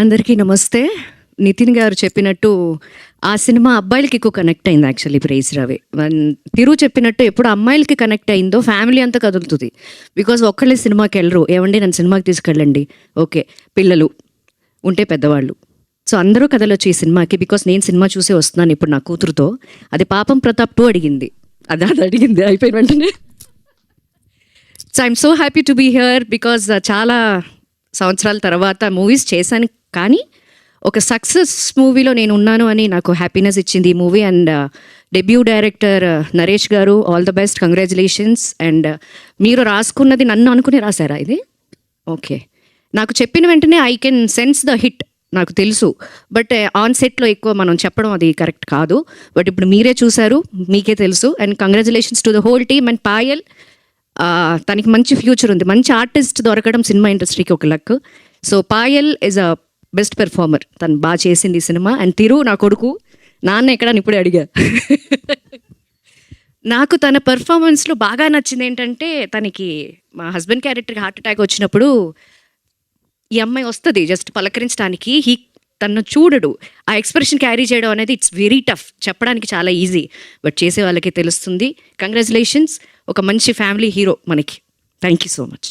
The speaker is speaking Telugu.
అందరికీ నమస్తే. నితిన్ గారు చెప్పినట్టు ఆ సినిమా అబ్బాయిలకి ఎక్కువ కనెక్ట్ అయింది యాక్చువల్లీ. ప్రేస్ రవి తిరు చెప్పినట్టు ఎప్పుడు అమ్మాయిలకి కనెక్ట్ అయిందో ఫ్యామిలీ అంతా కదులుతుంది. బికాజ్ ఒక్కళ్ళే సినిమాకి వెళ్ళరు. ఏమండి నన్ను సినిమాకి తీసుకెళ్ళండి, ఓకే, పిల్లలు ఉంటే పెద్దవాళ్ళు, సో అందరూ కదలొచ్చు ఈ సినిమాకి. బికాస్ నేను సినిమా చూసే వస్తున్నాను ఇప్పుడు నా కూతురుతో. అది పాపం ప్రతాప్ 2 అడిగింది, అది అడిగింది అయిపోయిన వెంటనే. So I'm so happy to be here because చాలా సంవత్సరాల తర్వాత మూవీస్ చేశాను, కానీ ఒక సక్సెస్ మూవీలో నేను ఉన్నాను అని నాకు హ్యాపీనెస్ ఇచ్చింది ఈ movie. And debut director Naresh garu, all the best, congratulations. And మీరు రాసుకున్నది నన్ను అనుకుని రాశారా ఇది? ఓకే, నాకు చెప్పిన వెంటనే I can sense the hit, నాకు తెలుసు. బట్ ఆన్ సెట్లో ఎక్కువ మనం చెప్పడం అది కరెక్ట్ కాదు. బట్ ఇప్పుడు మీరే చూసారు, మీకే తెలుసు. And congratulations to the whole team. And Payal, తనకి మంచి ఫ్యూచర్ ఉంది. మంచి ఆర్టిస్ట్ దొరకడం సినిమా ఇండస్ట్రీకి ఒక luck. So Payal is a best performer, తను బాగా చేసింది ఈ సినిమా. అండ్ తిరు నా కొడుకు, నాన్న ఎక్కడ ఇప్పుడే అడిగా. నాకు తన పెర్ఫార్మెన్స్లో బాగా నచ్చింది ఏంటంటే, తనకి మా హస్బెండ్ క్యారెక్టర్కి హార్ట్ అటాక్ వచ్చినప్పుడు ఈ అమ్మాయి వస్తుంది జస్ట్ పలకరించడానికి, తను చూడడు. ఆ ఎక్స్ప్రెషన్ క్యారీ చేయడం అనేది ఇట్స్ వెరీ టఫ్. చెప్పడానికి చాలా ఈజీ, బట్ చేసే వాళ్ళకి తెలుస్తుంది. కంగ్రాచులేషన్స్, ఒక మంచి ఫ్యామిలీ హీరో మనకి. Thank you so much.